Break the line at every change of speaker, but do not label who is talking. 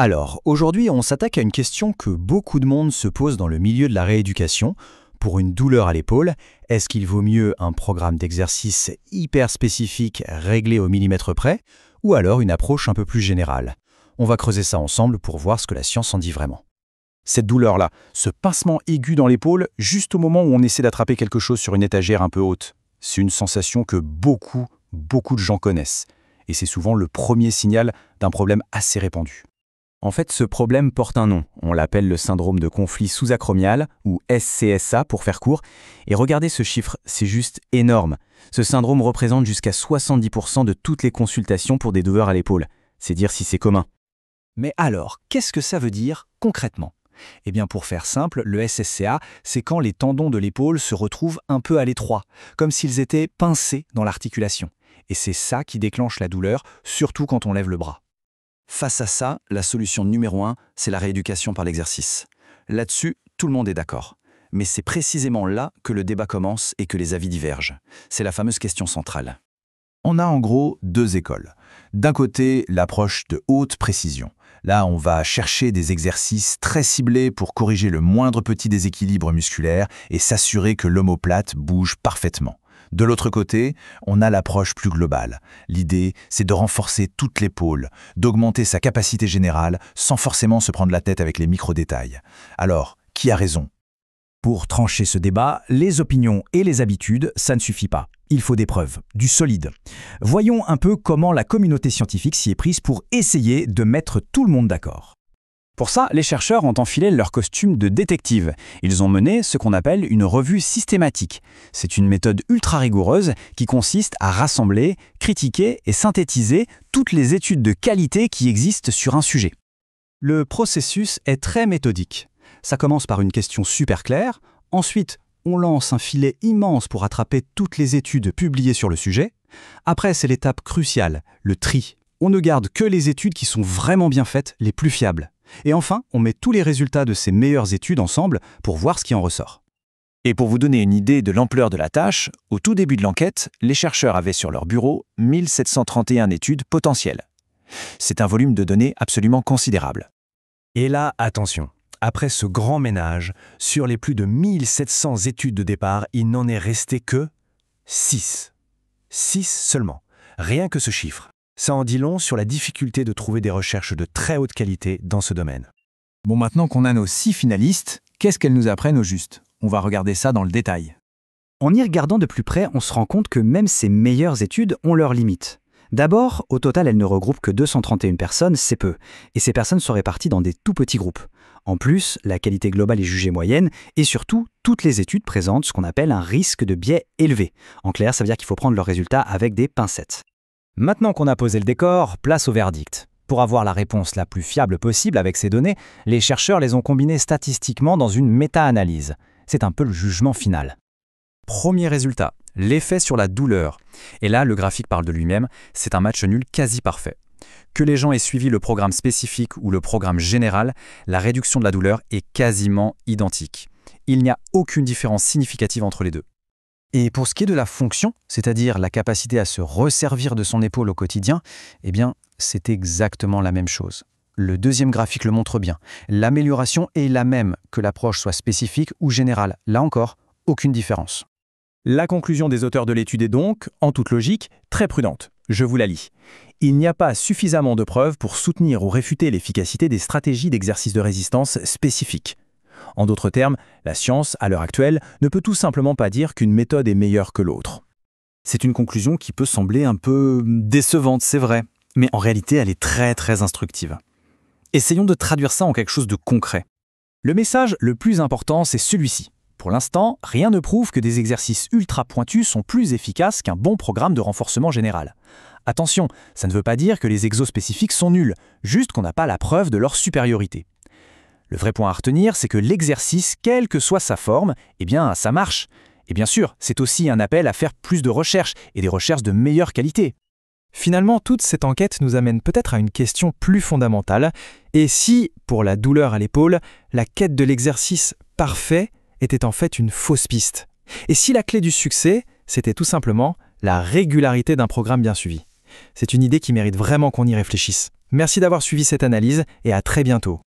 Alors, aujourd'hui, on s'attaque à une question que beaucoup de monde se pose dans le milieu de la rééducation. Pour une douleur à l'épaule, est-ce qu'il vaut mieux un programme d'exercice hyper spécifique réglé au millimètre près, ou alors une approche un peu plus générale? On va creuser ça ensemble pour voir ce que la science en dit vraiment.
Cette douleur-là, ce pincement aigu dans l'épaule, juste au moment où on essaie d'attraper quelque chose sur une étagère un peu haute, c'est une sensation que beaucoup de gens connaissent. Et c'est souvent le premier signal d'un problème assez répandu.
En fait, ce problème porte un nom. On l'appelle le syndrome de conflit sous-acromial, ou SCSA pour faire court. Et regardez ce chiffre, c'est juste énorme. Ce syndrome représente jusqu'à 70% de toutes les consultations pour des douleurs à l'épaule. C'est dire si c'est commun.
Mais alors, qu'est-ce que ça veut dire concrètement? Eh bien, pour faire simple, le SSCA, c'est quand les tendons de l'épaule se retrouvent un peu à l'étroit, comme s'ils étaient pincés dans l'articulation. Et c'est ça qui déclenche la douleur, surtout quand on lève le bras. Face à ça, la solution numéro 1, c'est la rééducation par l'exercice. Là-dessus, tout le monde est d'accord. Mais c'est précisément là que le débat commence et que les avis divergent. C'est la fameuse question centrale.
On a en gros deux écoles. D'un côté, l'approche de haute précision. Là, on va chercher des exercices très ciblés pour corriger le moindre petit déséquilibre musculaire et s'assurer que l'omoplate bouge parfaitement. De l'autre côté, on a l'approche plus globale. L'idée, c'est de renforcer toute l'épaule, d'augmenter sa capacité générale sans forcément se prendre la tête avec les micro-détails. Alors, qui a raison?
Pour trancher ce débat, les opinions et les habitudes, ça ne suffit pas. Il faut des preuves, du solide. Voyons un peu comment la communauté scientifique s'y est prise pour essayer de mettre tout le monde d'accord.
Pour ça, les chercheurs ont enfilé leur costume de détective. Ils ont mené ce qu'on appelle une revue systématique. C'est une méthode ultra rigoureuse qui consiste à rassembler, critiquer et synthétiser toutes les études de qualité qui existent sur un sujet.
Le processus est très méthodique. Ça commence par une question super claire, ensuite on lance un filet immense pour attraper toutes les études publiées sur le sujet. Après, c'est l'étape cruciale, le tri. On ne garde que les études qui sont vraiment bien faites, les plus fiables. Et enfin, on met tous les résultats de ces meilleures études ensemble pour voir ce qui en ressort.
Et pour vous donner une idée de l'ampleur de la tâche, au tout début de l'enquête, les chercheurs avaient sur leur bureau 1731 études potentielles. C'est un volume de données absolument considérable.
Et là, attention, après ce grand ménage, sur les plus de 1700 études de départ, il n'en est resté que 6. 6 seulement. Rien que ce chiffre. Ça en dit long sur la difficulté de trouver des recherches de très haute qualité dans ce domaine.
Bon, maintenant qu'on a nos 6 finalistes, qu'est-ce qu'elles nous apprennent au juste? On va regarder ça dans le détail.
En y regardant de plus près, on se rend compte que même ces meilleures études ont leurs limites. D'abord, au total, elles ne regroupent que 231 personnes, c'est peu. Et ces personnes sont réparties dans des tout petits groupes. En plus, la qualité globale est jugée moyenne et surtout, toutes les études présentent ce qu'on appelle un risque de biais élevé. En clair, ça veut dire qu'il faut prendre leurs résultats avec des pincettes.
Maintenant qu'on a posé le décor, place au verdict. Pour avoir la réponse la plus fiable possible avec ces données, les chercheurs les ont combinées statistiquement dans une méta-analyse. C'est un peu le jugement final. Premier résultat, l'effet sur la douleur. Et là, le graphique parle de lui-même, c'est un match nul quasi parfait. Que les gens aient suivi le programme spécifique ou le programme général, la réduction de la douleur est quasiment identique. Il n'y a aucune différence significative entre les deux. Et pour ce qui est de la fonction, c'est-à-dire la capacité à se resservir de son épaule au quotidien, eh bien, c'est exactement la même chose. Le deuxième graphique le montre bien. L'amélioration est la même, que l'approche soit spécifique ou générale. Là encore, aucune différence.
La conclusion des auteurs de l'étude est donc, en toute logique, très prudente. Je vous la lis. Il n'y a pas suffisamment de preuves pour soutenir ou réfuter l'efficacité des stratégies d'exercice de résistance spécifiques. En d'autres termes, la science, à l'heure actuelle, ne peut tout simplement pas dire qu'une méthode est meilleure que l'autre.
C'est une conclusion qui peut sembler un peu décevante, c'est vrai, mais en réalité, elle est très instructive. Essayons de traduire ça en quelque chose de concret.
Le message le plus important, c'est celui-ci. Pour l'instant, rien ne prouve que des exercices ultra pointus sont plus efficaces qu'un bon programme de renforcement général. Attention, ça ne veut pas dire que les exos spécifiques sont nuls, juste qu'on n'a pas la preuve de leur supériorité. Le vrai point à retenir, c'est que l'exercice, quelle que soit sa forme, eh bien, ça marche. Et bien sûr, c'est aussi un appel à faire plus de recherches, et des recherches de meilleure qualité.
Finalement, toute cette enquête nous amène peut-être à une question plus fondamentale. Et si, pour la douleur à l'épaule, la quête de l'exercice parfait était en fait une fausse piste? Et si la clé du succès, c'était tout simplement la régularité d'un programme bien suivi? C'est une idée qui mérite vraiment qu'on y réfléchisse. Merci d'avoir suivi cette analyse et à très bientôt.